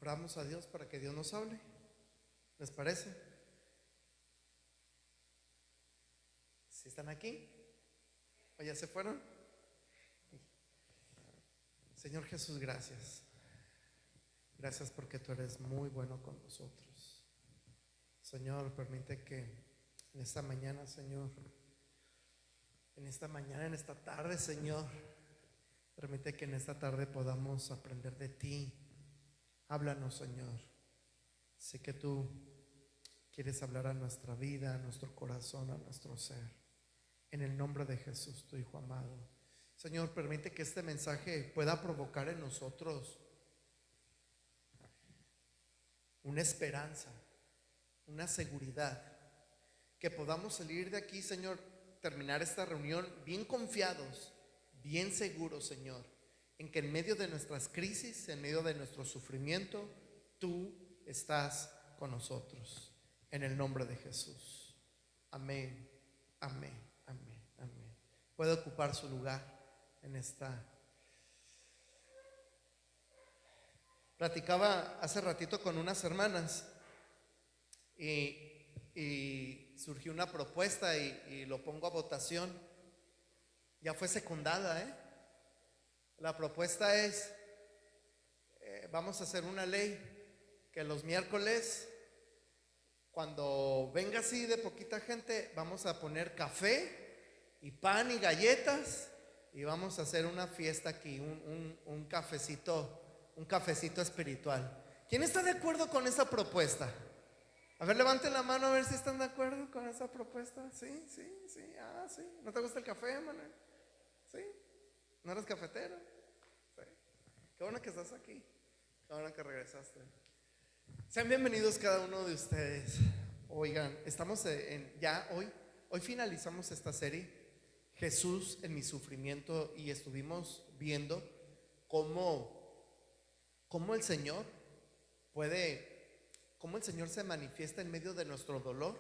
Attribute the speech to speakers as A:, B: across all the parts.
A: Oramos a Dios para que Dios nos hable. ¿Les parece? ¿Sí están aquí? ¿O ya se fueron? Señor Jesús, gracias. Gracias porque tú eres muy bueno con nosotros. Señor, permite que en esta mañana, Señor, en esta tarde, Señor, permite que en esta tarde podamos aprender de ti. Háblanos, Señor. Sé que tú quieres hablar a nuestra vida, a nuestro corazón, a nuestro ser. En el nombre de Jesús, tu Hijo amado. Señor, permite que este mensaje pueda provocar en nosotros una esperanza, una seguridad, que podamos salir de aquí, Señor, terminar esta reunión bien confiados, bien seguros, Señor, en que en medio de nuestras crisis, en medio de nuestro sufrimiento, tú estás con nosotros. En el nombre de Jesús. Amén, amén, amén, amén. Puede ocupar su lugar en esta. Platicaba hace ratito con unas hermanas y surgió una propuesta y lo pongo a votación. Ya fue secundada, La propuesta es, vamos a hacer una ley que los miércoles, cuando venga así de poquita gente, vamos a poner café y pan y galletas y vamos a hacer una fiesta aquí, un cafecito espiritual. ¿Quién está de acuerdo con esa propuesta? A ver, levanten la mano a ver si están de acuerdo con esa propuesta. Sí, sí, sí. Ah, sí. ¿No te gusta el café, Manuel? Sí. ¿No eres cafetero? Sí. Qué bueno que estás aquí. Qué bueno que regresaste. Sean bienvenidos cada uno de ustedes. Oigan, estamos hoy finalizamos esta serie, Jesús en mi sufrimiento, y estuvimos viendo cómo el Señor se manifiesta en medio de nuestro dolor,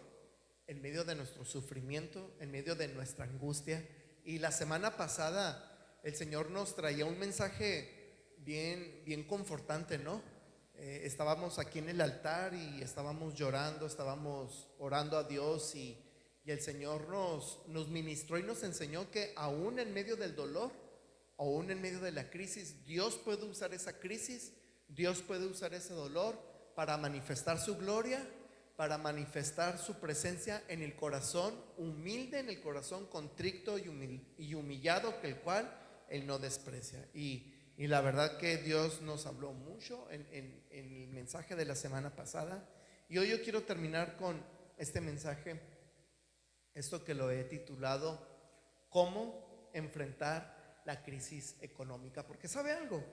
A: en medio de nuestro sufrimiento, en medio de nuestra angustia. Y la semana pasada el Señor nos traía un mensaje bien confortante, ¿no? Estábamos aquí en el altar y estábamos llorando, estábamos orando a Dios y el Señor nos ministró y nos enseñó que aún en medio del dolor, aún en medio de la crisis, Dios puede usar esa crisis, Dios puede usar ese dolor para manifestar su gloria, para manifestar su presencia en el corazón humilde, en el corazón contrito y humillado, que el cual Él no desprecia. Y la verdad que Dios nos habló mucho en el mensaje de la semana pasada. Y hoy yo quiero terminar con este mensaje, esto que lo he titulado ¿Cómo enfrentar la crisis económica? Porque ¿sabe algo?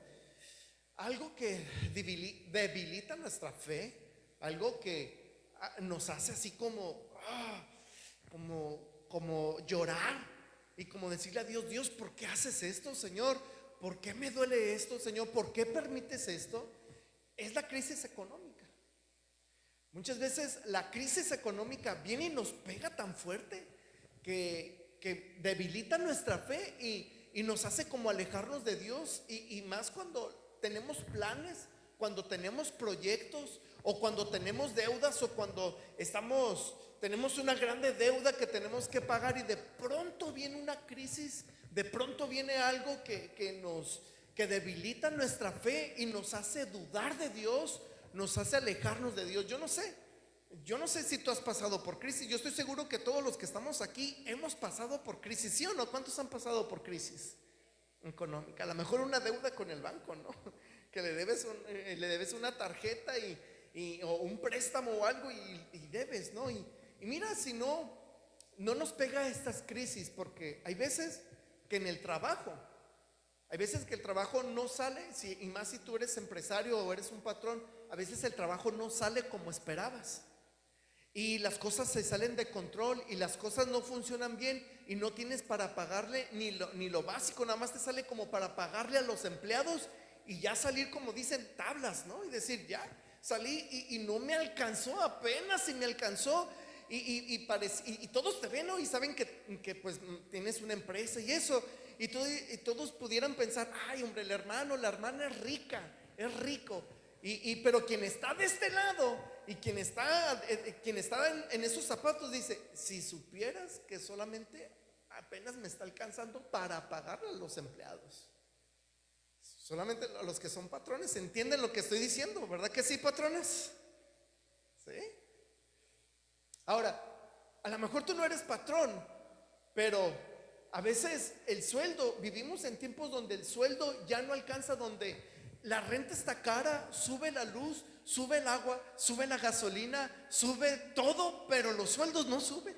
A: Algo que debilita nuestra fe, algo que nos hace así como llorar y como decirle a Dios: Dios, ¿por qué haces esto, Señor? ¿Por qué me duele esto, Señor? ¿Por qué permites esto? Es la crisis económica. Muchas veces la crisis económica viene y nos pega tan fuerte que debilita nuestra fe y nos hace como alejarnos de Dios, y más cuando tenemos planes, cuando tenemos proyectos, o cuando tenemos deudas, o cuando tenemos una grande deuda que tenemos que pagar, y de pronto viene una crisis, de pronto viene algo que debilita nuestra fe y nos hace dudar de Dios, nos hace alejarnos de Dios. Yo no sé si tú has pasado por crisis. Yo estoy seguro que todos los que estamos aquí hemos pasado por crisis, ¿sí o no? ¿Cuántos han pasado por crisis económica? A lo mejor una deuda con el banco, ¿no? Que le debes una tarjeta o un préstamo o algo y debes, ¿no? Y mira, si no nos pega estas crisis, porque hay veces que en el trabajo, hay veces que el trabajo no sale, y más si tú eres empresario o eres un patrón, a veces el trabajo no sale como esperabas. Y las cosas se salen de control y las cosas no funcionan bien y no tienes para pagarle ni lo básico, nada más te sale como para pagarle a los empleados y ya salir, como dicen, tablas, ¿no? Y decir, ya salí y no me alcanzó, apenas si me alcanzó. Y todos te ven, ¿no? Y saben que pues tienes una empresa y eso, y todos pudieran pensar: ay, hombre, el hermano, la hermana es rica, es rico. Pero quien está de este lado y quien está en esos zapatos dice, si supieras que solamente apenas me está alcanzando para pagarle a los empleados. Solamente los que son patrones entienden lo que estoy diciendo, ¿verdad que sí, patrones? ¿Sí? Ahora, a lo mejor tú no eres patrón, pero a veces el sueldo, vivimos en tiempos donde el sueldo ya no alcanza, donde la renta está cara, sube la luz, sube el agua, sube la gasolina, sube todo, pero los sueldos no suben.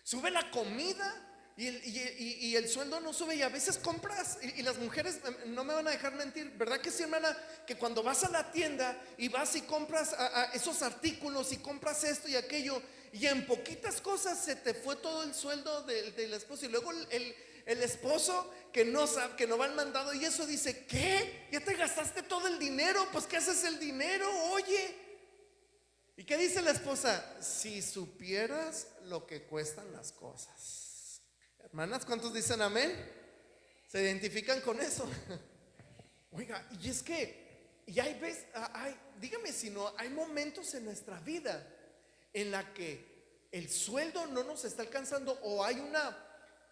A: Sube la comida y el sueldo no sube, y a veces compras, y las mujeres no me van a dejar mentir, ¿verdad que sí, hermana? Que cuando vas a la tienda y vas y compras a esos artículos y compras esto y aquello, y en poquitas cosas se te fue todo el sueldo del esposo, y luego el esposo que no sabe, que no va al mandado, y eso dice, ¿qué? ¿Ya te gastaste todo el dinero? Pues ¿qué haces el dinero? Oye. ¿Y qué dice la esposa? Si supieras lo que cuestan las cosas. Hermanas, ¿cuántos dicen amén? ¿Se identifican con eso? Oiga, y es que, y hay veces, dígame si no, hay momentos en nuestra vida en la que el sueldo no nos está alcanzando, o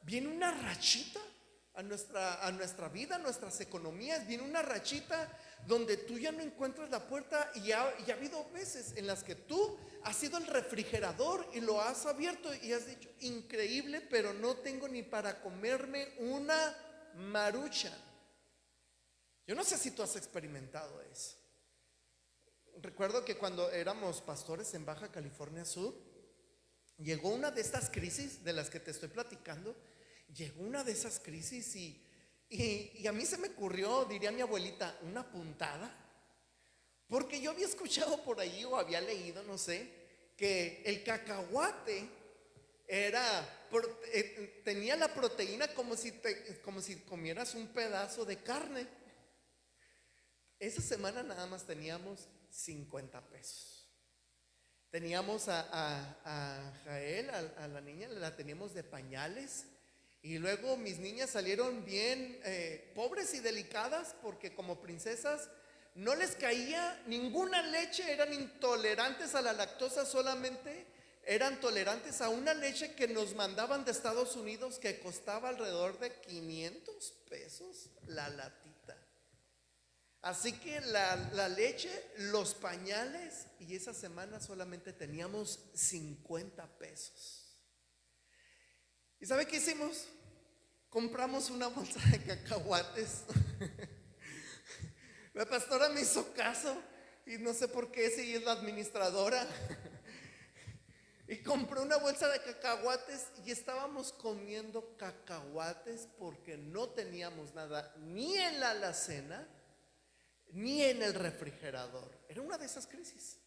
A: viene una rachita a nuestra vida, a nuestras economías, viene una rachita donde tú ya no encuentras la puerta, y ha habido veces en las que tú has sido el refrigerador y lo has abierto y has dicho, increíble, pero no tengo ni para comerme una marucha. Yo no sé si tú has experimentado eso. Recuerdo que cuando éramos pastores en Baja California Sur, llegó una de estas crisis de las que te estoy platicando. Llegó una de esas crisis y a mí se me ocurrió, diría mi abuelita, una puntada, porque yo había escuchado por ahí o había leído, no sé, que el cacahuate tenía la proteína como si comieras un pedazo de carne. Esa semana nada más teníamos 50 pesos. Teníamos a Jael, a la niña, la teníamos de pañales. Y luego mis niñas salieron bien pobres y delicadas, porque como princesas no les caía ninguna leche, eran intolerantes a la lactosa, solamente eran tolerantes a una leche que nos mandaban de Estados Unidos, que costaba alrededor de 500 pesos la latita. Así que la leche, los pañales, y esa semana solamente teníamos 50 pesos. ¿Y sabe qué hicimos? Compramos una bolsa de cacahuates. La pastora me hizo caso, y no sé por qué, si ella es la administradora. Y compró una bolsa de cacahuates, y estábamos comiendo cacahuates porque no teníamos nada, ni en la alacena, ni en el refrigerador. Era una de esas crisis.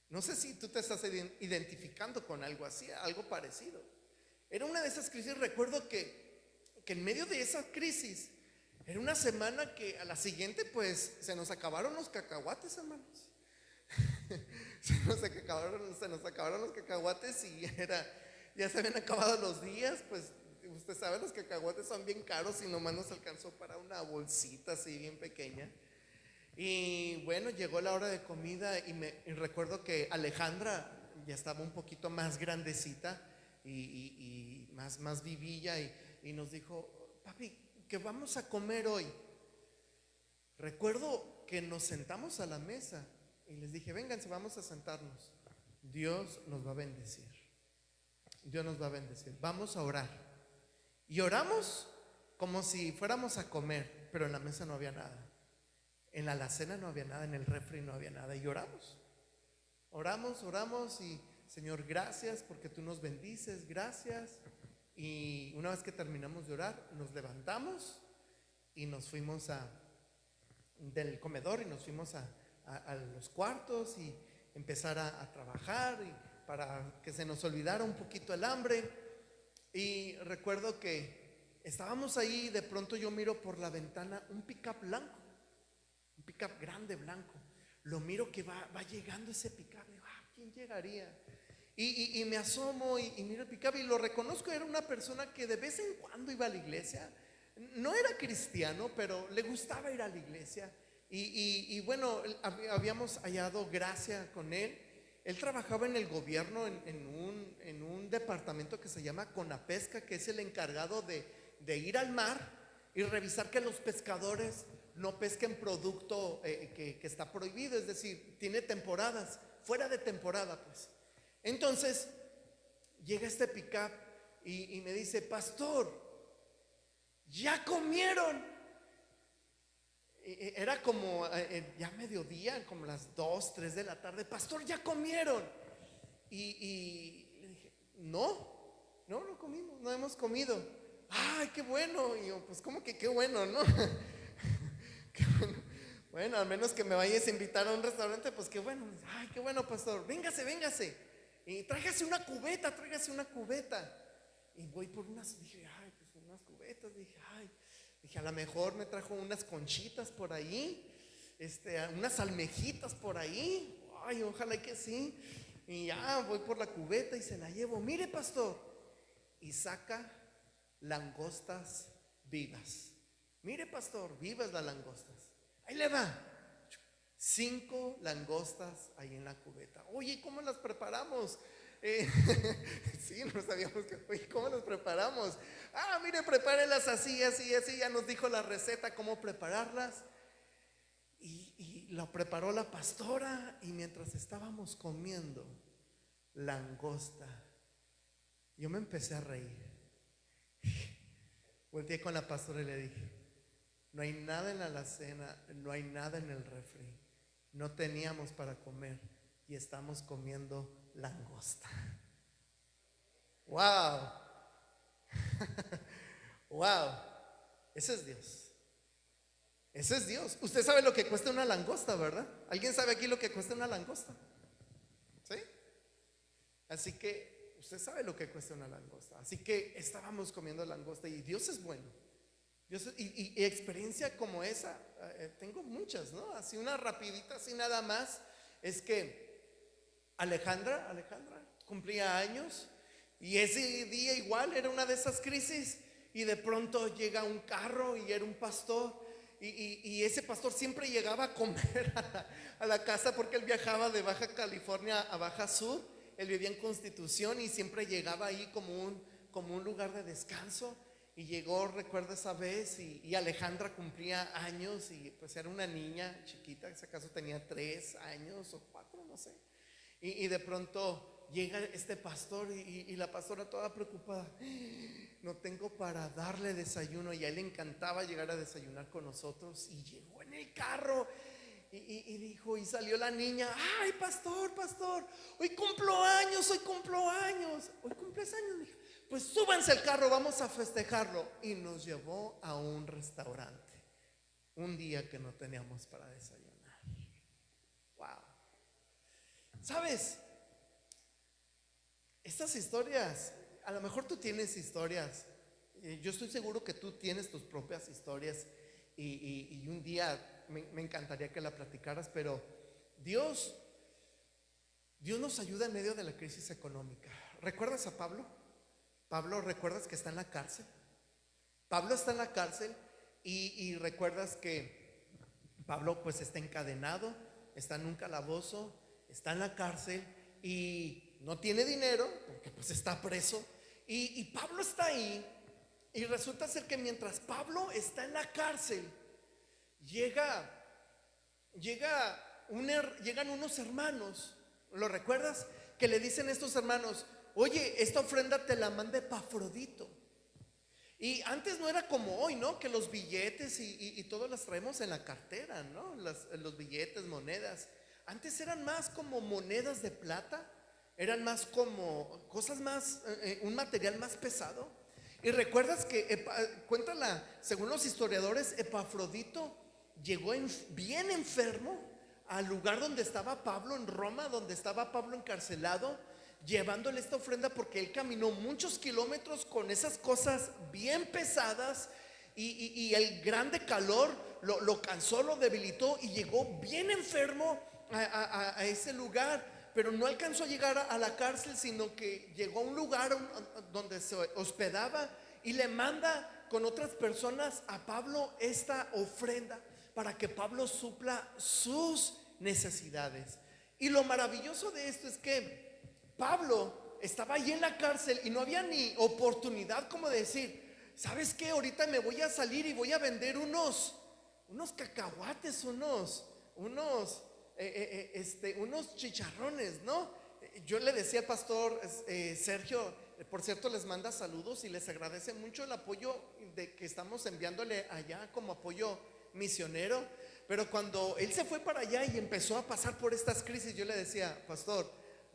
A: No sé si tú te estás identificando con algo así, algo parecido. Era una de esas crisis. Recuerdo que en medio de esa crisis, era una semana que a la siguiente pues se nos acabaron los cacahuates, hermanos. se nos acabaron los cacahuates, y ya se habían acabado los días. Pues usted sabe, los cacahuates son bien caros y nomás nos alcanzó para una bolsita así bien pequeña. Y bueno, llegó la hora de comida, y recuerdo que Alejandra ya estaba un poquito más grandecita y más vivilla, y nos dijo, papi, ¿qué vamos a comer hoy? Recuerdo que nos sentamos a la mesa y les dije, vénganse, vamos a sentarnos. Dios nos va a bendecir. Dios nos va a bendecir. Vamos a orar. Y oramos como si fuéramos a comer, pero en la mesa no había nada. En la alacena no había nada, en el refri no había nada. Y oramos. Oramos y Señor, gracias porque tú nos bendices, gracias. Y una vez que terminamos de orar, nos levantamos y nos fuimos del comedor, y nos fuimos a los cuartos y empezar a trabajar, y para que se nos olvidara un poquito el hambre. Y recuerdo que estábamos ahí, y de pronto yo miro por la ventana un pickup blanco, un pickup grande blanco. Lo miro que va llegando ese pickup. Digo, ¿quién llegaría? Y me asomo y miro el pickup, y lo reconozco. Era una persona que de vez en cuando iba a la iglesia. No era cristiano, pero le gustaba ir a la iglesia. Y bueno, habíamos hallado gracia con él. Él trabajaba en el gobierno en un departamento que se llama Conapesca, que es el encargado de ir al mar y revisar que los pescadores no pesquen producto que está prohibido, es decir, tiene temporadas, fuera de temporada pues. Entonces llega este pick-up y me dice: pastor, ya comieron. Era como ya mediodía, como las 2, 3 de la tarde. Pastor, ya comieron. Y le dije: no comimos, no hemos comido. Ay, qué bueno. Y yo, pues como que qué bueno, ¿no? Qué bueno. Bueno, al menos que me vayas a invitar a un restaurante, pues qué bueno. Ay, qué bueno, pastor, véngase. Y tráigase una cubeta. Y voy por unas, dije, ay, pues unas cubetas. Dije, a lo mejor me trajo unas conchitas por ahí, unas almejitas por ahí. Ay, ojalá que sí. Y ya voy por la cubeta y se la llevo. Mire, pastor. Y saca langostas vivas. Mire, pastor, vivas las langostas. Ahí le va. 5 langostas ahí en la cubeta. Oye, ¿cómo las preparamos? Sí, no sabíamos que, oye, ¿cómo las preparamos? Mire, prepárelas así. Ya nos dijo la receta, cómo prepararlas. Y lo preparó la pastora. Y mientras estábamos comiendo langosta, yo me empecé a reír. Volteé con la pastora y le dije: no hay nada en la alacena, no hay nada en el refri, no teníamos para comer y estamos comiendo langosta. Wow. Wow. Ese es Dios. Ese es Dios. Usted sabe lo que cuesta una langosta, ¿verdad? ¿Alguien sabe aquí lo que cuesta una langosta? ¿Sí? Así que usted sabe lo que cuesta una langosta. Así que estábamos comiendo langosta y Dios es bueno. Y experiencia como esa, tengo muchas, ¿no? Así una rapidita, así nada más. Es que Alejandra cumplía años y ese día igual era una de esas crisis. Y de pronto llega un carro y era un pastor. Y ese pastor siempre llegaba a comer a la casa, porque él viajaba de Baja California a Baja Sur. Él vivía en Constitución y siempre llegaba ahí como un lugar de descanso. Y llegó, recuerdo esa vez, y Alejandra cumplía años y pues era una niña chiquita, si acaso tenía 3 años o 4, no sé. Y de pronto llega este pastor y la pastora toda preocupada: no tengo para darle desayuno. Y a él le encantaba llegar a desayunar con nosotros. Y llegó en el carro y dijo, y salió la niña: ay, pastor, hoy cumplo años. Hoy cumples años. Dije, pues súbanse al carro, vamos a festejarlo. Y nos llevó a un restaurante un día que no teníamos para desayunar. Wow. ¿Sabes? Estas historias, a lo mejor tú tienes historias, yo estoy seguro que tú tienes tus propias historias y un día me encantaría que la platicaras, pero Dios nos ayuda en medio de la crisis económica. ¿Recuerdas a Pablo? Pablo, ¿recuerdas que está en la cárcel? Pablo está en la cárcel y recuerdas que Pablo pues está encadenado, está en un calabozo, está en la cárcel y no tiene dinero porque pues está preso. Y Pablo está ahí y resulta ser que mientras Pablo está en la cárcel, llegan unos hermanos. ¿Lo recuerdas? Que le dicen estos hermanos: oye, esta ofrenda te la manda Epafrodito. Y antes no era como hoy, ¿no? Que los billetes y todos las traemos en la cartera, ¿no? Los billetes, monedas. Antes eran más como monedas de plata. Eran más como cosas más, un material más pesado. Y recuerdas que, según los historiadores, Epafrodito llegó bien enfermo al lugar donde estaba Pablo en Roma, donde estaba Pablo encarcelado, llevándole esta ofrenda porque él caminó muchos kilómetros con esas cosas bien pesadas y el grande calor lo cansó, lo debilitó y llegó bien enfermo a ese lugar. Pero no alcanzó a llegar a la cárcel, sino que llegó a un lugar donde se hospedaba y le manda con otras personas a Pablo esta ofrenda. para que Pablo supla sus necesidades. Y lo maravilloso de esto es que Pablo estaba ahí en la cárcel y no había ni oportunidad como de decir, ¿sabes qué? Ahorita me voy a salir y voy a vender unos cacahuates, unos chicharrones, ¿no? Yo le decía al pastor Sergio, por cierto, les manda saludos y les agradece mucho el apoyo que estamos enviándole allá como apoyo misionero. Pero cuando él se fue para allá y empezó a pasar por estas crisis, yo le decía, pastor,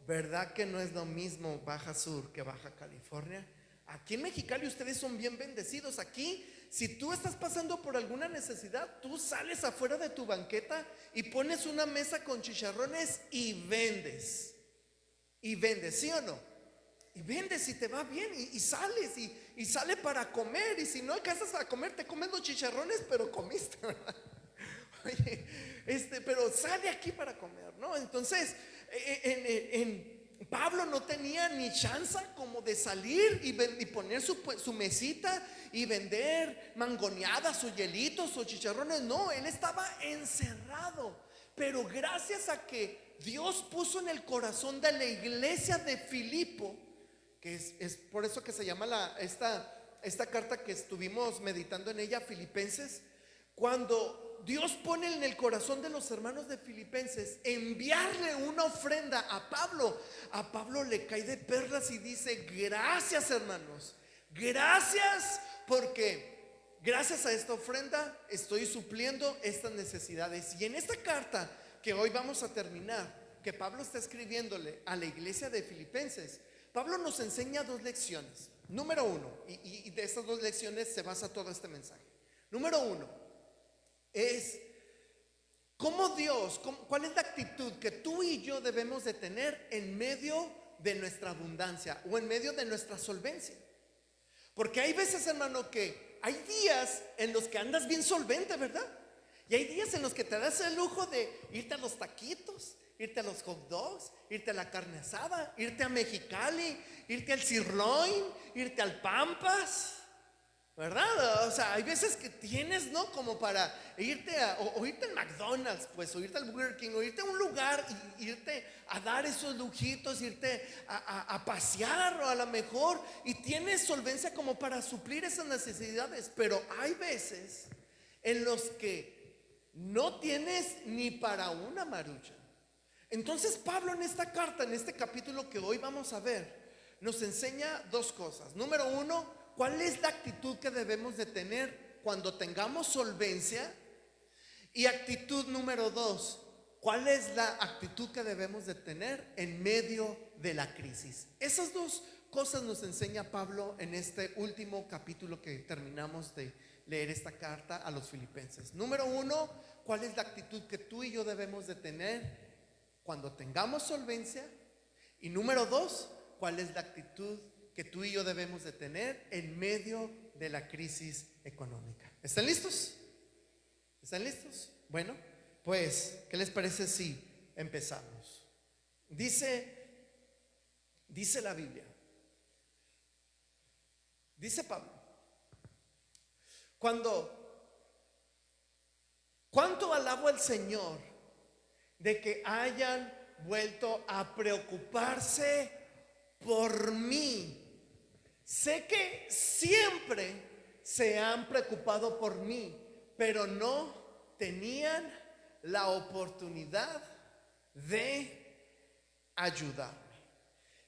A: ¿verdad que no es lo mismo Baja Sur que Baja California? Aquí en Mexicali ustedes son bien bendecidos. Aquí, si tú estás pasando por alguna necesidad, tú sales afuera de tu banqueta y pones una mesa con chicharrones y vendes. Y vendes, ¿sí o no? Y vendes y te va bien y sales y sale para comer. Y si no alcanzas a comer, te comes los chicharrones, pero comiste, ¿verdad? Oye, pero sale aquí para comer, ¿no? Entonces, Pablo no tenía ni chance como de salir y poner su mesita y vender mangoneadas o hielitos o chicharrones. No, él estaba encerrado. Pero gracias a que Dios puso en el corazón de la iglesia de Filipo, que es por eso que se llama esta carta que estuvimos meditando en ella, Filipenses. Cuando Dios pone en el corazón de los hermanos de Filipenses enviarle una ofrenda a Pablo le cae de perlas y dice, gracias hermanos, gracias, porque gracias a esta ofrenda estoy supliendo estas necesidades. Y en esta carta que hoy vamos a terminar, que Pablo está escribiéndole a la iglesia de Filipenses, Pablo nos enseña dos lecciones. Número uno, y de estas dos lecciones se basa todo este mensaje. Número uno es cómo cuál es la actitud que tú y yo debemos de tener en medio de nuestra abundancia o en medio de nuestra solvencia. Porque hay veces, hermano, que hay días en los que andas bien solvente, ¿verdad? Y hay días en los que te das el lujo de irte a los taquitos, irte a los hot dogs, irte a la carne asada, irte a Mexicali, irte al sirloin, irte al Pampas, ¿verdad? O sea, hay veces que tienes, ¿no? Como para irte o irte al McDonald's, pues, o irte al Burger King, o irte a un lugar y irte a dar esos lujitos, irte a pasear, o a lo mejor, y tienes solvencia como para suplir esas necesidades. Pero hay veces en los que no tienes ni para una marucha. Entonces Pablo en esta carta, en este capítulo que hoy vamos a ver, nos enseña dos cosas. Número uno, ¿cuál es la actitud que debemos de tener cuando tengamos solvencia? Y actitud número dos, ¿cuál es la actitud que debemos de tener en medio de la crisis? Esas dos cosas nos enseña Pablo en este último capítulo que terminamos de leer esta carta a los Filipenses. Número uno, ¿cuál es la actitud que tú y yo debemos de tener cuando tengamos solvencia? Y número dos, ¿cuál es la actitud que tú y yo debemos de tener en medio de la crisis económica? ¿Están listos? ¿Están listos? Bueno, pues, ¿qué les parece si empezamos? Dice la Biblia, dice Pablo, ¿cuánto alabo al Señor de que hayan vuelto a preocuparse por mí? Sé que siempre se han preocupado por mí, pero no tenían la oportunidad de ayudarme.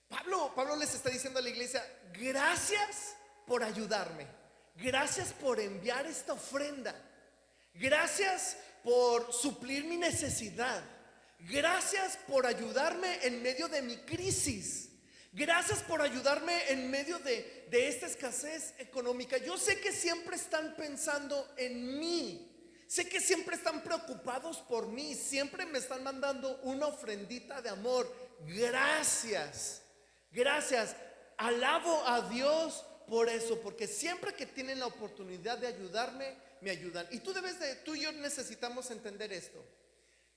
A: Pablo les está diciendo a la iglesia, gracias por ayudarme, gracias por enviar esta ofrenda, gracias por suplir mi necesidad, gracias por ayudarme en medio de mi crisis. Gracias por ayudarme en medio de esta escasez económica. Yo sé que siempre están pensando en mí. Sé que siempre están preocupados por mí. Siempre me están mandando una ofrendita de amor. Gracias. Gracias. Alabo a Dios por eso. Porque siempre que tienen la oportunidad de ayudarme, me ayudan. Y tú y yo necesitamos entender esto.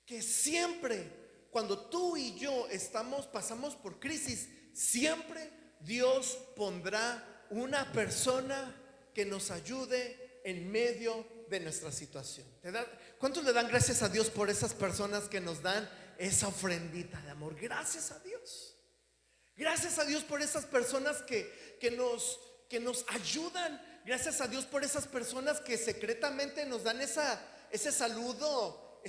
A: Que siempre cuando tú y yo pasamos por crisis, siempre Dios pondrá una persona que nos ayude en medio de nuestra situación. ¿Cuántos le dan gracias a Dios por esas personas que nos dan esa ofrendita de amor? Gracias a Dios. Gracias a Dios por esas personas que nos ayudan. Gracias a Dios por esas personas que secretamente nos dan ese saludo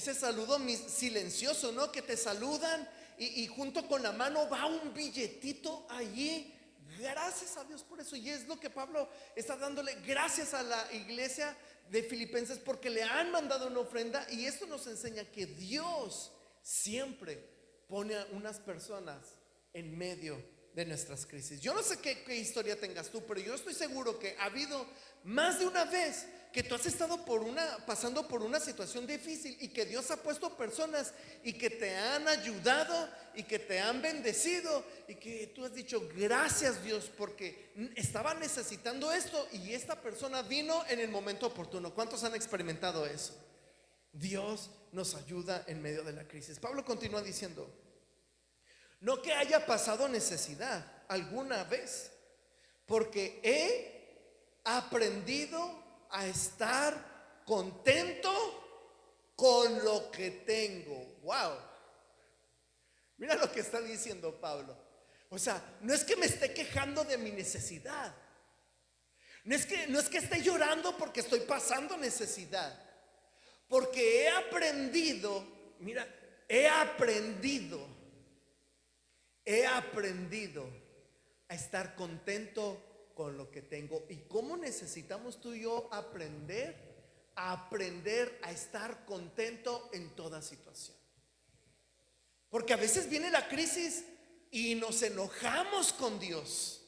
A: silencioso, ¿no? Que te saludan y junto con la mano va un billetito allí. Gracias a Dios por eso. Y es lo que Pablo está dándole gracias a la iglesia de Filipenses, porque le han mandado una ofrenda. Y esto nos enseña que Dios siempre pone a unas personas en medio de nuestras crisis. Yo no sé qué historia tengas tú, pero yo estoy seguro que ha habido más de una vez que tú has estado pasando por una situación difícil y que Dios ha puesto personas y que te han ayudado y que te han bendecido y que tú has dicho gracias Dios, porque estaba necesitando esto y esta persona vino en el momento oportuno. ¿Cuántos han experimentado eso? Dios nos ayuda en medio de la crisis. Pablo continúa diciendo: no que haya pasado necesidad alguna vez, porque he aprendido a estar contento con lo que tengo. Wow. Mira lo que está diciendo Pablo. O sea, no es que me esté quejando de mi necesidad. No es que esté llorando porque estoy pasando necesidad. Porque he aprendido a estar contento con lo que tengo. ¿Y cómo necesitamos tú y yo aprender a estar contento en toda situación? Porque a veces viene la crisis y nos enojamos con Dios.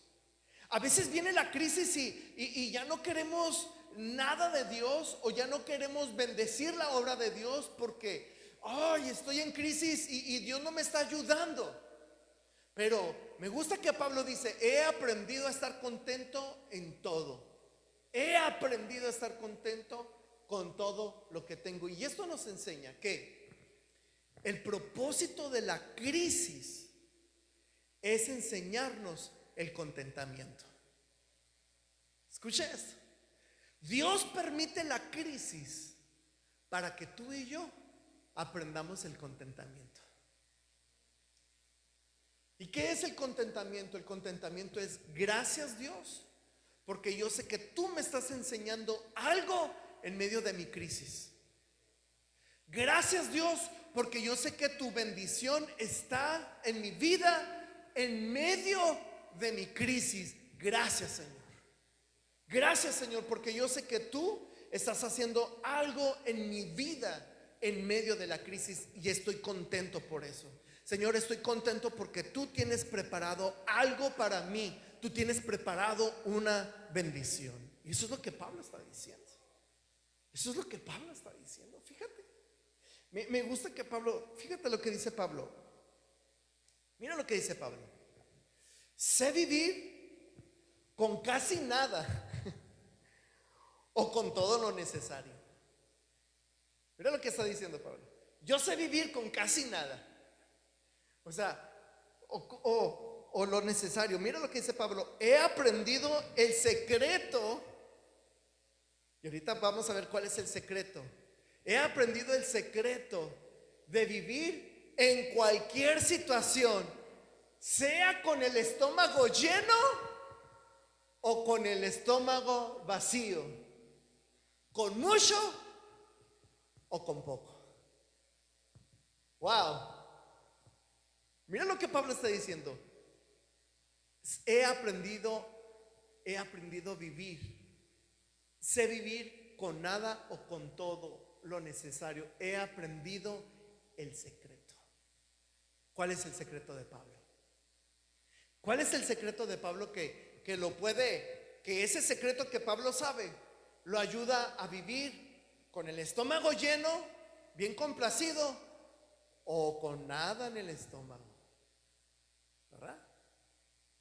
A: A veces viene la crisis y ya no queremos nada de Dios, o ya no queremos bendecir la obra de Dios porque estoy en crisis y Dios no me está ayudando. Pero me gusta que Pablo dice: he aprendido a estar contento en todo. He aprendido a estar contento con todo lo que tengo. Y esto nos enseña que el propósito de la crisis es enseñarnos el contentamiento. Escucha esto. Dios permite la crisis para que tú y yo aprendamos el contentamiento. ¿Y qué es el contentamiento? El contentamiento es: gracias Dios, porque yo sé que tú me estás enseñando algo en medio de mi crisis. Gracias Dios, porque yo sé que tu bendición está en mi vida en medio de mi crisis. Gracias Señor. Gracias Señor, porque yo sé que tú estás haciendo algo en mi vida en medio de la crisis y estoy contento por eso. Señor, estoy contento porque tú tienes preparado algo para mí. Tú tienes preparado una bendición. Y eso es lo que Pablo está diciendo. Eso es lo que Pablo está diciendo. Fíjate. Me gusta que Pablo, fíjate lo que dice Pablo. Mira lo que dice Pablo. Sé vivir con casi nada o con todo lo necesario. Mira lo que está diciendo Pablo. Yo sé vivir con casi nada. O sea, o lo necesario. Mira lo que dice Pablo: he aprendido el secreto. Y ahorita vamos a ver cuál es el secreto. He aprendido el secreto de vivir en cualquier situación, sea con el estómago lleno o con el estómago vacío, con mucho o con poco. Wow. Mira lo que Pablo está diciendo. He aprendido a vivir. Sé vivir con nada o con todo lo necesario. He aprendido el secreto. ¿Cuál es el secreto de Pablo? ¿Cuál es el secreto de Pablo que ese secreto que Pablo sabe lo ayuda a vivir con el estómago lleno, bien complacido, o con nada en el estómago? ¿Verdad?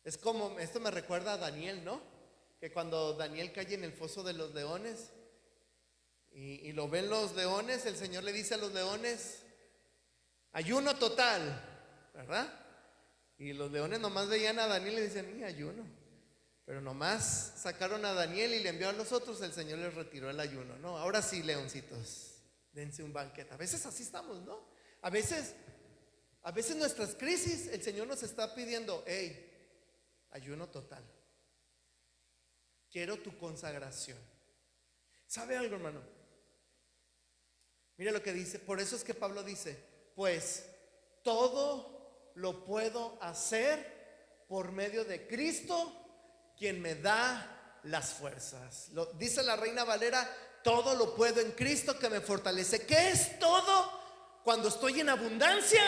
A: Es como, esto me recuerda a Daniel, ¿no? Que cuando Daniel cae en el foso de los leones y lo ven los leones, el Señor le dice a los leones: ayuno total, ¿verdad? Y los leones nomás veían a Daniel y le dicen: ayuno. Pero nomás sacaron a Daniel y le envió a los otros, el Señor les retiró el ayuno. No, ahora sí, leoncitos, dense un banquete. A veces así estamos, ¿no? A veces nuestras crisis, el Señor nos está pidiendo, hey, ayuno total. Quiero tu consagración. ¿Sabe algo, hermano? Mire lo que dice. Por eso es que Pablo dice, pues todo lo puedo hacer por medio de Cristo, quien me da las fuerzas. Dice la Reina Valera, todo lo puedo en Cristo que me fortalece. ¿Qué es todo? Cuando estoy en abundancia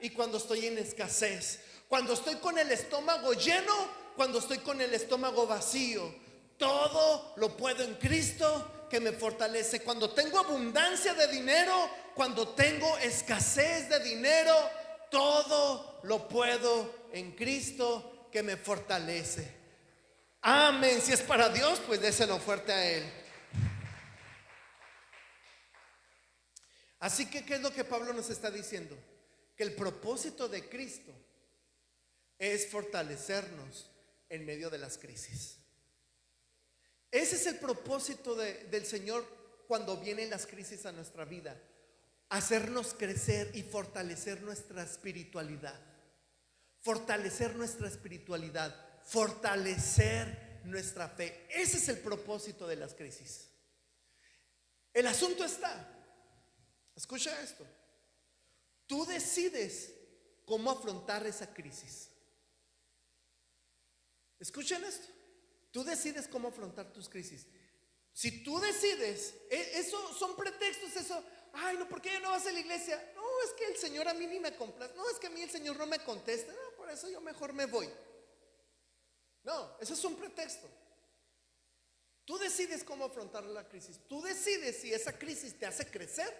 A: y cuando estoy en escasez. Cuando estoy con el estómago lleno, cuando estoy con el estómago vacío. Todo lo puedo en Cristo que me fortalece. Cuando tengo abundancia de dinero, cuando tengo escasez de dinero, todo lo puedo en Cristo que me fortalece. Amén. Si es para Dios, pues déselo fuerte a Él. Así que, ¿qué es lo que Pablo nos está diciendo? Que el propósito de Cristo es fortalecernos en medio de las crisis. Ese es el propósito del Señor cuando vienen las crisis a nuestra vida. Hacernos crecer y fortalecer nuestra espiritualidad. Fortalecer nuestra espiritualidad. Fortalecer nuestra fe. Ese es el propósito de las crisis. El asunto está, escucha esto, tú decides cómo afrontar esa crisis. Escuchen esto, tú decides cómo afrontar tus crisis. Si tú decides, eso son pretextos, eso, ay no, ¿por qué no vas a la iglesia? No, es que el Señor a mí ni me complace, no, es que a mí el Señor no me contesta, no, por eso yo mejor me voy. No, eso es un pretexto. Tú decides cómo afrontar la crisis. Tú decides si esa crisis te hace crecer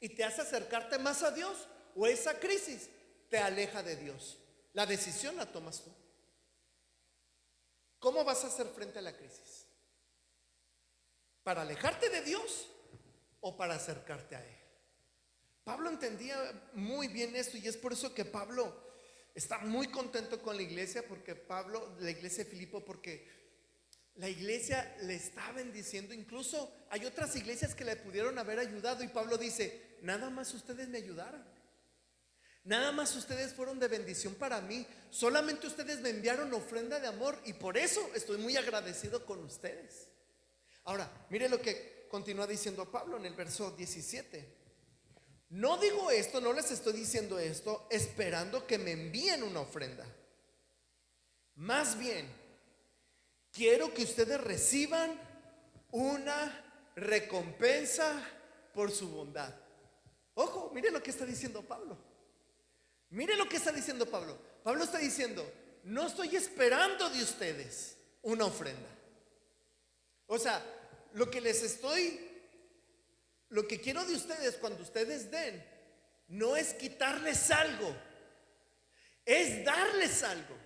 A: y te hace acercarte más a Dios, o esa crisis te aleja de Dios. La decisión la tomas tú. ¿Cómo vas a hacer frente a la crisis? ¿Para alejarte de Dios o para acercarte a Él? Pablo entendía muy bien esto, y es por eso que Pablo está muy contento con la iglesia, la iglesia de Filipo, porque la iglesia le está bendiciendo. Incluso hay otras iglesias que le pudieron haber ayudado, y Pablo dice, nada más ustedes me ayudaron, nada más ustedes fueron de bendición para mí, solamente ustedes me enviaron ofrenda de amor, y por eso estoy muy agradecido con ustedes. Ahora, mire lo que continúa diciendo Pablo en el verso 17. No digo esto, no les estoy diciendo esto esperando que me envíen una ofrenda. Más bien, quiero que ustedes reciban una recompensa por su bondad. Ojo, mire lo que está diciendo Pablo. Mire lo que está diciendo Pablo. Pablo está diciendo, no estoy esperando de ustedes una ofrenda. O sea, lo que quiero de ustedes cuando ustedes den, no es quitarles algo, es darles algo.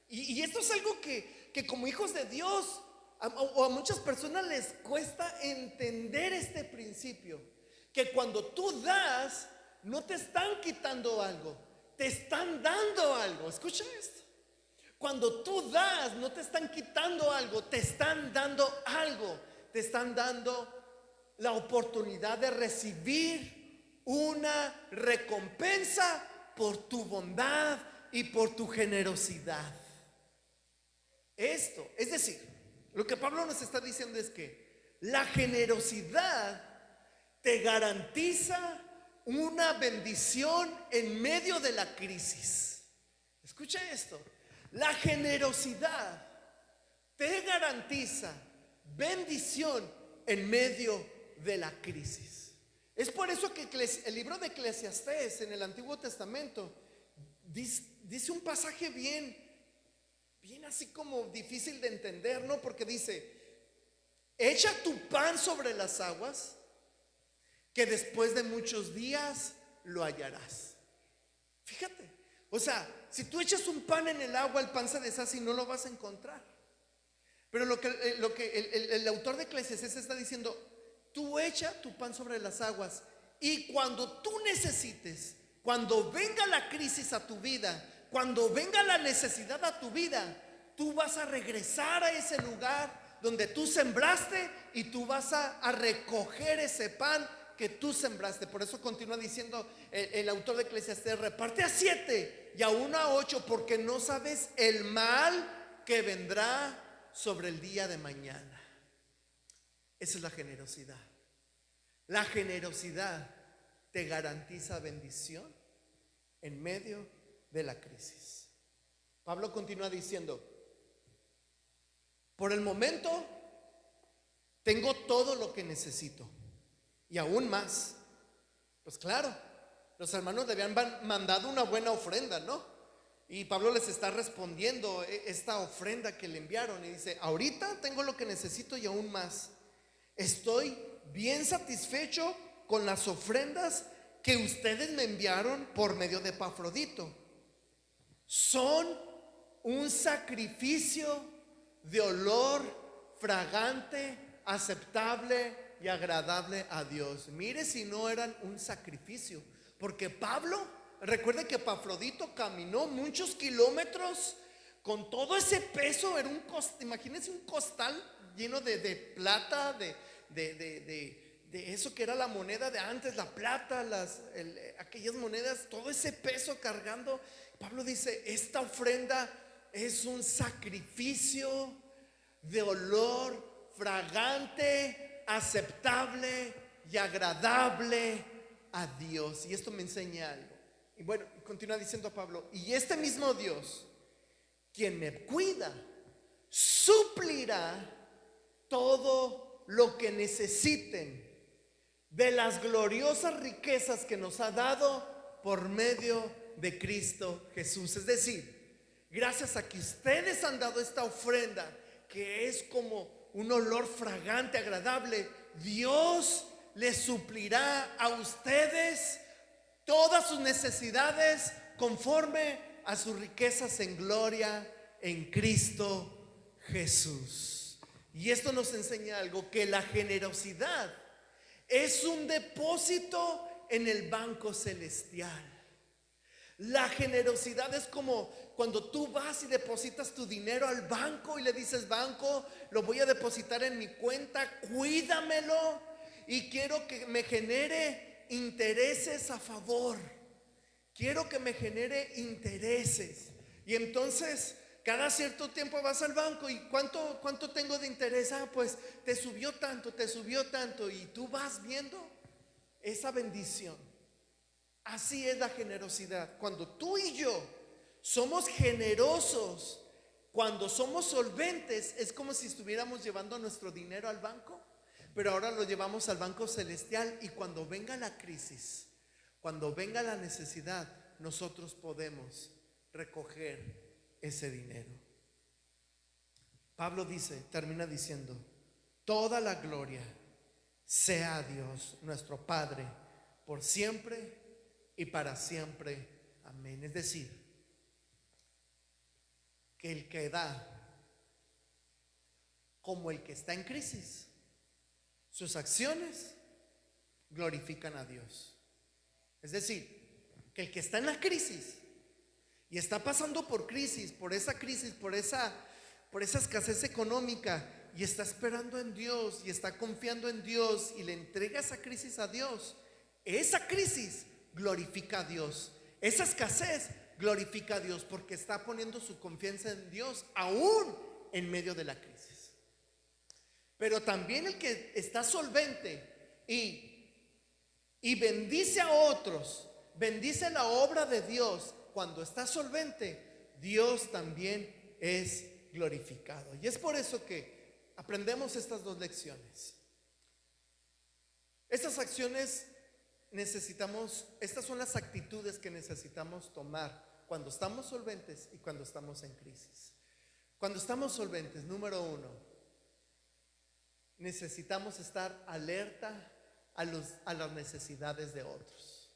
A: Y esto es algo que como hijos de Dios, o a muchas personas les cuesta entender este principio, que cuando tú das, no te están quitando algo, te están dando algo. Escucha esto. Cuando tú das, no te están quitando algo, te están dando algo. Te están dando la oportunidad de recibir una recompensa por tu bondad y por tu generosidad. Esto, es decir, lo que Pablo nos está diciendo es que la generosidad te garantiza una bendición en medio de la crisis. Escucha esto. La generosidad te garantiza bendición en medio de la crisis. Es por eso que el libro de Eclesiastés en el Antiguo Testamento dice un pasaje bien así como difícil de entender, ¿no? Porque dice, echa tu pan sobre las aguas, que después de muchos días lo hallarás. Fíjate, o sea, si tú echas un pan en el agua, el pan se deshace y no lo vas a encontrar. Pero lo que el autor de Eclesiastés está diciendo, tú echa tu pan sobre las aguas, y cuando tú necesites, cuando venga la crisis a tu vida, cuando venga la necesidad a tu vida, tú vas a regresar a ese lugar donde tú sembraste y tú vas a recoger ese pan que tú sembraste. Por eso continúa diciendo el autor de Eclesiastés: reparte a 7 y aún a 8, porque no sabes el mal que vendrá sobre el día de mañana. Esa es la generosidad. La generosidad te garantiza bendición en medio de la crisis. Pablo continúa diciendo: por el momento tengo todo lo que necesito y aún más. Pues claro, los hermanos le habían mandado una buena ofrenda, ¿no? Y Pablo les está respondiendo esta ofrenda que le enviaron y dice: ahorita tengo lo que necesito y aún más. Estoy bien satisfecho con las ofrendas que ustedes me enviaron por medio de Epafrodito. Son un sacrificio de olor fragante, aceptable y agradable a Dios. Mire si no eran un sacrificio, porque Pablo, recuerde que Epafrodito caminó muchos kilómetros con todo ese peso. Era un costal, imagínense un costal lleno de plata, de eso que era la moneda de antes, la plata, aquellas monedas, todo ese peso cargando. Pablo dice: esta ofrenda es un sacrificio de olor fragante, aceptable y agradable a Dios. Y esto me enseña algo. Y bueno, continúa diciendo Pablo: y este mismo Dios, quien me cuida, suplirá todo lo que necesiten de las gloriosas riquezas que nos ha dado por medio de Cristo Jesús. Es decir, gracias a que ustedes han dado esta ofrenda, que es como un olor fragante, agradable, Dios les suplirá a ustedes todas sus necesidades conforme a sus riquezas en gloria en Cristo Jesús. Y esto nos enseña algo: que la generosidad es un depósito en el banco celestial. La generosidad es como cuando tú vas y depositas tu dinero al banco y le dices: banco, lo voy a depositar en mi cuenta, cuídamelo y quiero que me genere intereses a favor. Quiero que me genere intereses. Y entonces cada cierto tiempo vas al banco y ¿cuánto tengo de interés? Pues te subió tanto, y tú vas viendo esa bendición. Así es la generosidad. Cuando tú y yo somos generosos, cuando somos solventes, es como si estuviéramos llevando nuestro dinero al banco, pero ahora lo llevamos al banco celestial. Y cuando venga la crisis, cuando venga la necesidad, nosotros podemos recoger ese dinero. Pablo termina diciendo: toda la gloria sea a Dios nuestro Padre, por siempre y para siempre. Amén. Es decir, que el que da como el que está en crisis, sus acciones glorifican a Dios. Es decir, que el que está en la crisis y está pasando por esa escasez económica, y está esperando en Dios y está confiando en Dios y le entrega esa crisis a Dios, esa crisis glorifica a Dios. Esa escasez glorifica a Dios, porque está poniendo su confianza en Dios aún en medio de la crisis. Pero también el que está solvente y bendice a otros, bendice la obra de Dios. Cuando está solvente, Dios también es glorificado. Y es por eso que aprendemos estas dos lecciones. Estas acciones estas son las actitudes que necesitamos tomar cuando estamos solventes y cuando estamos en crisis. Cuando estamos solventes, número 1, necesitamos estar alerta a las necesidades de otros.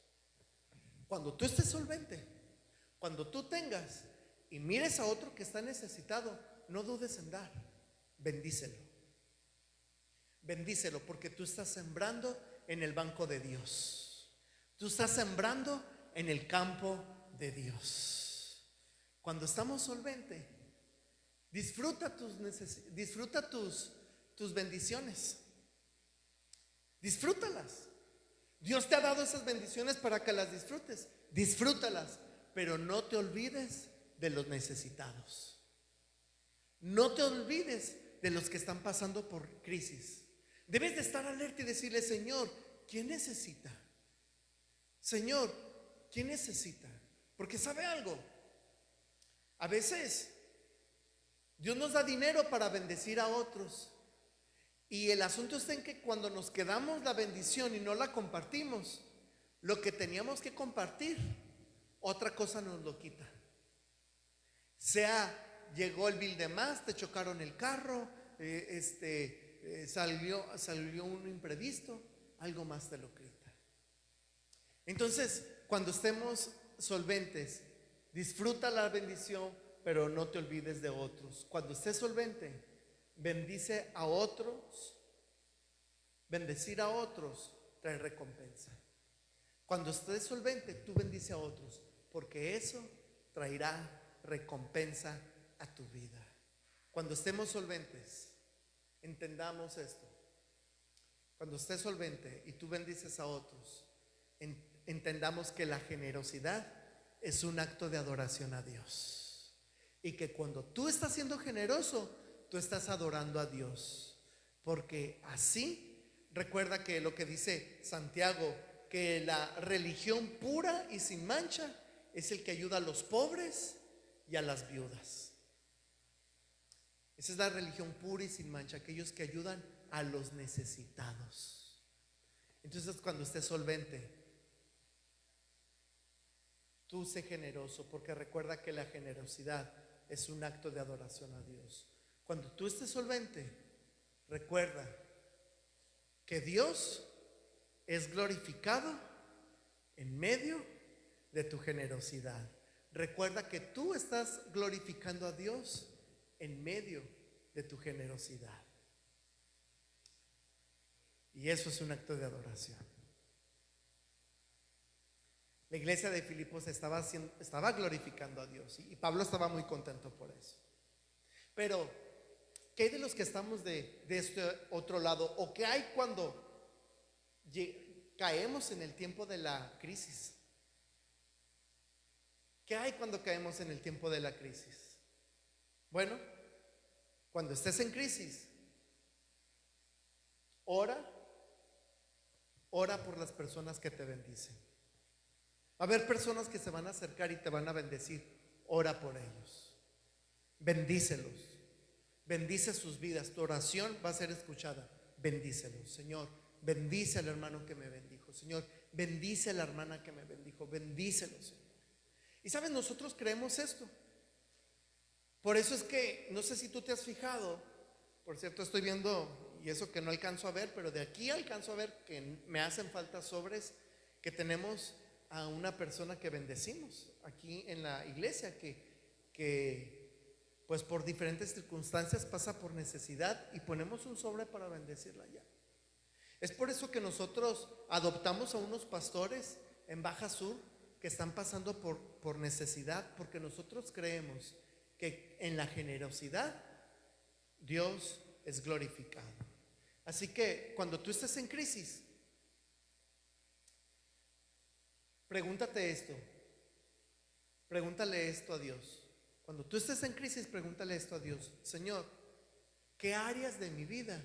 A: Cuando tú estés solvente, cuando tú tengas y mires a otro que está necesitado, no dudes en dar, bendícelo. Bendícelo, porque tú estás sembrando en el banco de Dios. Tú estás sembrando en el campo de Dios. Cuando estamos solventes, Disfruta tus bendiciones. Disfrútalas. Dios te ha dado esas bendiciones para que las disfrutes. Disfrútalas, pero no te olvides de los necesitados. No te olvides de los que están pasando por crisis. Debes de estar alerta y decirle: Señor, ¿quién necesita? Señor, ¿quién necesita? Porque sabe algo, a veces Dios nos da dinero para bendecir a otros, y el asunto está en que cuando nos quedamos la bendición y no la compartimos, lo que teníamos que compartir, otra cosa nos lo quita. Llegó el bill de más, te chocaron el carro, salió un imprevisto, algo más te lo quita. Entonces, cuando estemos solventes, disfruta la bendición, pero no te olvides de otros. Cuando estés solvente, bendice a otros. Bendecir a otros trae recompensa. Cuando estés solvente, tú bendice a otros, porque eso traerá recompensa a tu vida. Cuando estemos solventes, entendamos esto. Cuando estés solvente y tú bendices a otros, entendamos que la generosidad es un acto de adoración a Dios, y que cuando tú estás siendo generoso, tú estás adorando a Dios, porque así, recuerda que lo que dice Santiago, que la religión pura y sin mancha es el que ayuda a los pobres y a las viudas. Esa es la religión pura y sin mancha, aquellos que ayudan a los necesitados. Entonces, cuando estés solvente, tú sé generoso, porque recuerda que la generosidad es un acto de adoración a Dios. Cuando tú estés solvente, recuerda que Dios es glorificado en medio de tu generosidad. Recuerda que tú estás glorificando a Dios en medio de tu generosidad. Y eso es un acto de adoración. La iglesia de Filipos estaba glorificando a Dios, y Pablo estaba muy contento por eso. Pero, ¿qué hay de los que estamos de este otro lado? ¿O qué hay cuando caemos en el tiempo de la crisis? ¿Qué hay cuando caemos en el tiempo de la crisis? Bueno, cuando estés en crisis, ora por las personas que te bendicen. Va a haber personas que se van a acercar y te van a bendecir. Ora por ellos. Bendícelos. Bendice sus vidas. Tu oración va a ser escuchada. Bendícelos. Señor, bendice al hermano que me bendijo. Señor, bendice a la hermana que me bendijo. Bendícelos, Señor. Y sabes, nosotros creemos esto. Por eso es que, no sé si tú te has fijado, por cierto, estoy viendo, y eso que no alcanzo a ver, pero de aquí alcanzo a ver que me hacen falta sobres, que tenemos a una persona que bendecimos aquí en la iglesia, que pues por diferentes circunstancias pasa por necesidad, y ponemos un sobre para bendecirla ya. Es por eso que nosotros adoptamos a unos pastores en Baja Sur que están pasando por necesidad, porque nosotros creemos que en la generosidad Dios es glorificado. Así que cuando tú estés en crisis, pregúntate esto. Pregúntale esto a Dios. Cuando tú estés en crisis, pregúntale esto a Dios. Señor, ¿qué áreas de mi vida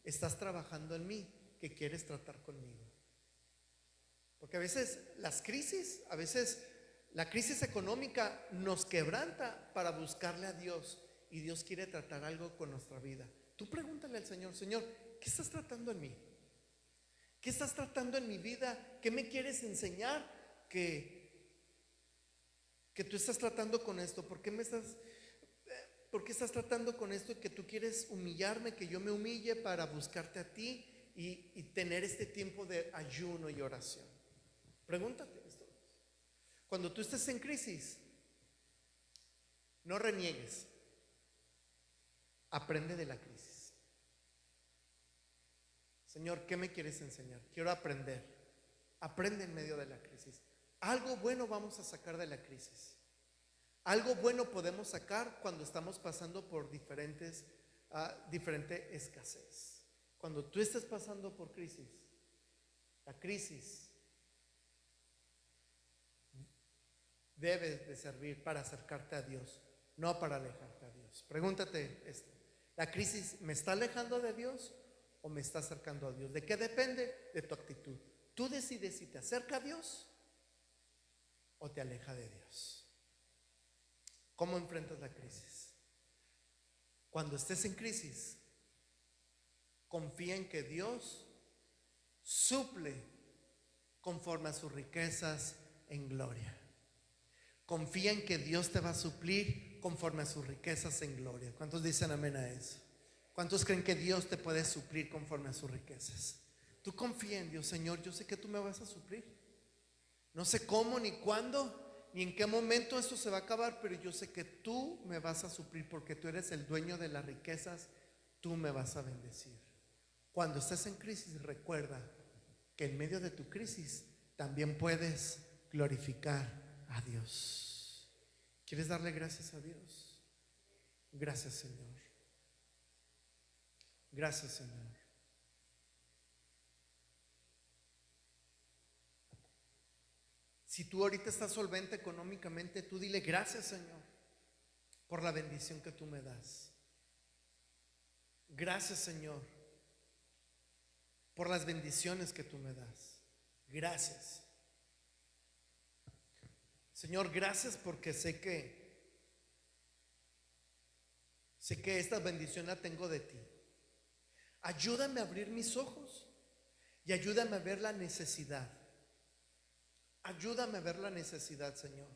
A: estás trabajando en mí que quieres tratar conmigo? Porque a veces la crisis económica nos quebranta para buscarle a Dios, y Dios quiere tratar algo con nuestra vida. Tú pregúntale al Señor: Señor, ¿qué estás tratando en mí? ¿Qué estás tratando en mi vida? ¿Qué me quieres enseñar que tú estás tratando con esto? ¿Por qué estás tratando con esto? Que tú quieres humillarme, que yo me humille para buscarte a ti y tener este tiempo de ayuno y oración. Pregúntate esto. Cuando tú estés en crisis, no reniegues. Aprende de la crisis. Señor, ¿qué me quieres enseñar? Quiero aprender. Aprende en medio de la crisis. Algo bueno vamos a sacar de la crisis. Algo bueno podemos sacar cuando estamos pasando por diferente escasez. Cuando tú estés pasando por crisis, la crisis debe de servir para acercarte a Dios, no para alejarte a Dios. Pregúntate esto: ¿la crisis me está alejando de Dios o me está acercando a Dios? ¿De qué depende? De tu actitud. Tú decides si te acerca a Dios o te aleja de Dios. ¿Cómo enfrentas la crisis? Cuando estés en crisis, confía en que Dios suple conforme a sus riquezas en gloria. Confía en que Dios te va a suplir conforme a sus riquezas en gloria. ¿Cuántos dicen amén a eso? ¿Cuántos creen que Dios te puede suplir conforme a sus riquezas? Tú confía en Dios. Señor, yo sé que tú me vas a suplir. No sé cómo, ni cuándo, ni en qué momento esto se va a acabar, pero yo sé que tú me vas a suplir porque tú eres el dueño de las riquezas. Tú me vas a bendecir. Cuando estés en crisis, recuerda que en medio de tu crisis también puedes glorificar a Dios. ¿Quieres darle gracias a Dios? Gracias, Señor. Gracias, Señor. Si tú ahorita estás solvente económicamente, tú dile gracias, Señor, por la bendición que tú me das. Gracias, Señor, por las bendiciones que tú me das. Gracias. Señor, gracias porque sé que esta bendición la tengo de ti. Ayúdame a abrir mis ojos y ayúdame a ver la necesidad. Ayúdame a ver la necesidad, Señor.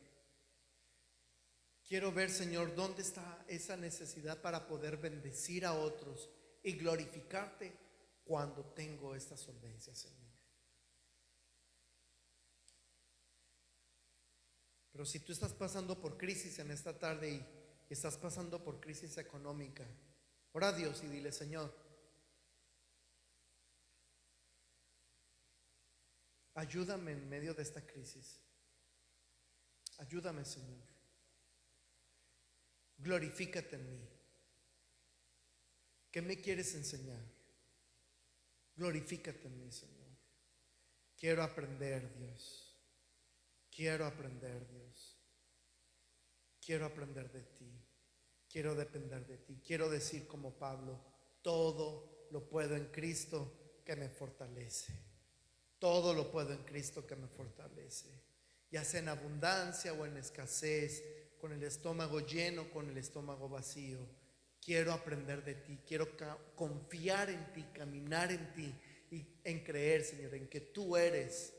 A: Quiero ver, Señor, dónde está esa necesidad para poder bendecir a otros y glorificarte cuando tengo esta solvencia, Señor. Pero si tú estás pasando por crisis en esta tarde y estás pasando por crisis económica, ora a Dios y dile: Señor, ayúdame en medio de esta crisis. Ayúdame, Señor. Glorifícate en mí. ¿Qué me quieres enseñar? Glorifícate en mí, Señor. Quiero aprender, Dios. Quiero aprender, Dios. Quiero aprender de ti. Quiero depender de ti. Quiero decir como Pablo: todo lo puedo en Cristo que me fortalece. Todo lo puedo en Cristo que me fortalece. Ya sea en abundancia o en escasez, con el estómago lleno, con el estómago vacío. Quiero aprender de ti. Quiero confiar en ti, caminar en ti y en creer, Señor, en que tú eres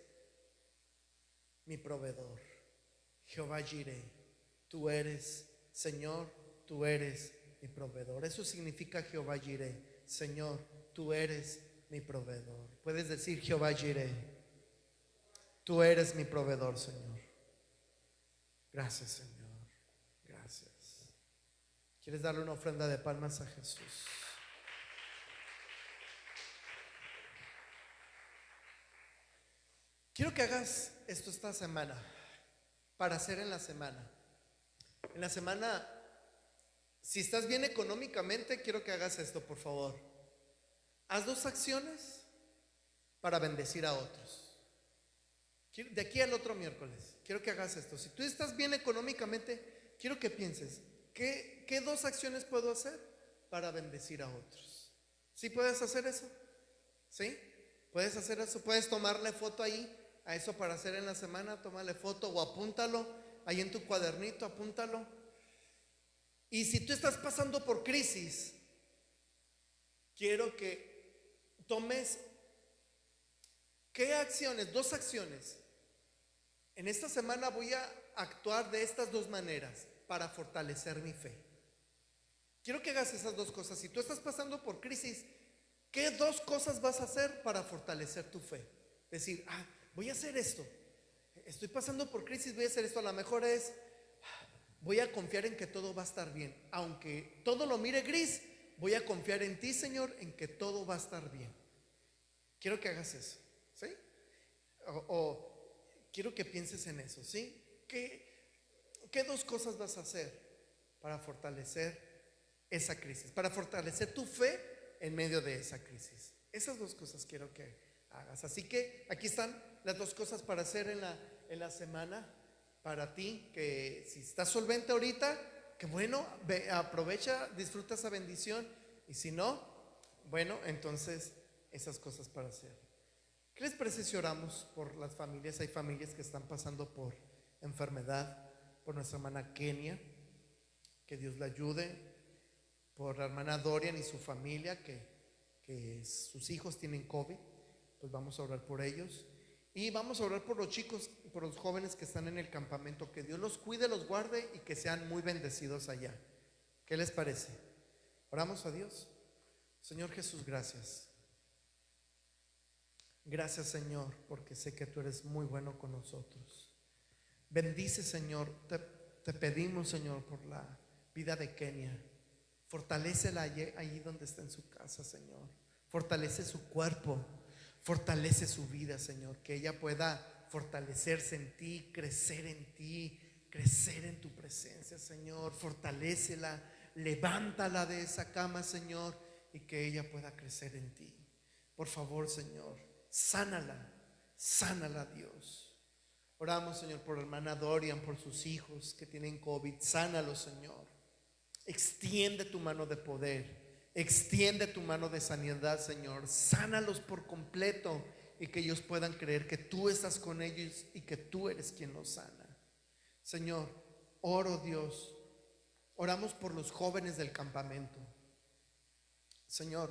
A: mi proveedor. Jehová Jireh, tú eres, Señor, tú eres mi proveedor. Eso significa Jehová Jireh. Señor, tú eres mi proveedor. Puedes decir: Jehová Jireh, tú eres mi proveedor, Señor. Gracias, Señor. Gracias. ¿Quieres darle una ofrenda de palmas a Jesús? Quiero que hagas esto esta semana, para hacer en la semana. En la semana, si estás bien económicamente, quiero que hagas esto, por favor. Haz 2 acciones para bendecir a otros. De aquí al otro miércoles, quiero que hagas esto. Si tú estás bien económicamente, quiero que pienses: ¿qué 2 acciones puedo hacer para bendecir a otros? ¿Sí puedes hacer eso? ¿Sí? ¿Puedes hacer eso? ¿Puedes tomarle foto ahí a eso para hacer en la semana? Tómale foto o apúntalo ahí en tu cuadernito, apúntalo. Y si tú estás pasando por crisis, quiero que tomes ¿qué acciones? 2 acciones. En esta semana voy a actuar de estas 2 maneras para fortalecer mi fe. Quiero que hagas esas 2 cosas. Si tú estás pasando por crisis, ¿qué 2 cosas vas a hacer para fortalecer tu fe? Decir: voy a hacer esto. Estoy pasando por crisis, voy a hacer esto. A lo mejor es: voy a confiar en que todo va a estar bien. Aunque todo lo mire gris, voy a confiar en ti, Señor, en que todo va a estar bien. Quiero que hagas eso, ¿sí? O quiero que pienses en eso, ¿sí? ¿Qué ¿Qué dos cosas vas a hacer para fortalecer esa crisis? Para fortalecer tu fe en medio de esa crisis. Esas dos cosas quiero que hagas. Así que aquí están las dos cosas para hacer en la semana para ti, que si estás solvente ahorita, que bueno, aprovecha, disfruta esa bendición, y si no, bueno, entonces esas cosas para hacer. ¿Qué les parece si oramos por las familias? Hay familias que están pasando por enfermedad, por nuestra hermana Kenia, que Dios la ayude, por la hermana Dorian y su familia, que sus hijos tienen COVID, pues vamos a orar por ellos. Y vamos a orar por los chicos, por los jóvenes que están en el campamento, que Dios los cuide, los guarde y que sean muy bendecidos allá. ¿Qué les parece? Oramos a Dios. Señor Jesús, gracias. Gracias, Señor, porque sé que tú eres muy bueno con nosotros. Bendice, Señor, te pedimos, Señor, por la vida de Kenia. Fortalécela allí donde está en su casa, Señor. Fortalece su cuerpo, fortalece su vida, Señor, que ella pueda fortalecerse en ti, crecer en tu presencia, Señor. Fortalécela, levántala de esa cama, Señor, y que ella pueda crecer en ti. Por favor, Señor, sánala, Dios. Oramos, Señor, por la hermana Dorian, por sus hijos que tienen COVID. Sánalos, Señor. Extiende tu mano de poder, extiende tu mano de sanidad, Señor. Sánalos por completo y que ellos puedan creer que tú estás con ellos y que tú eres quien los sana. Señor, oro, Dios, oramos por los jóvenes del campamento. Señor,